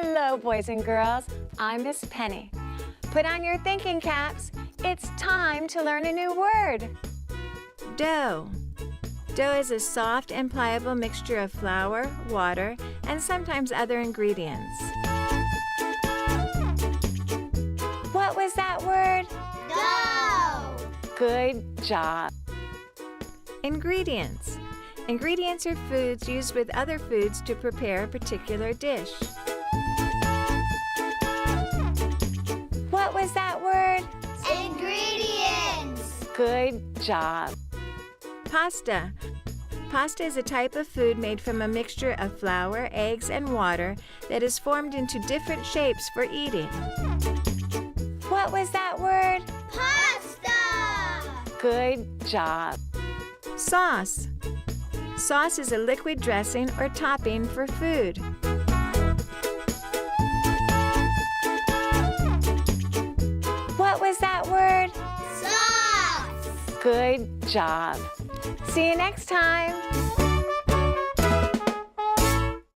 Hello, boys and girls. I'm Miss Penny. Put on your thinking caps. It's time to learn a new word. Dough. Dough is a soft and pliable mixture of flour, water, and sometimes other ingredients. What was that word? Dough. Good job. Ingredients. Ingredients are foods used with other foods to prepare a particular dish. What was that word? Ingredients. Good job. Pasta. Pasta is a type of food made from a mixture of flour, eggs, and water that is formed into different shapes for eating. What was that word? Pasta. Good job. Sauce. Sauce is a liquid dressing or topping for food. What was that word? Sauce. Good job. See you next time.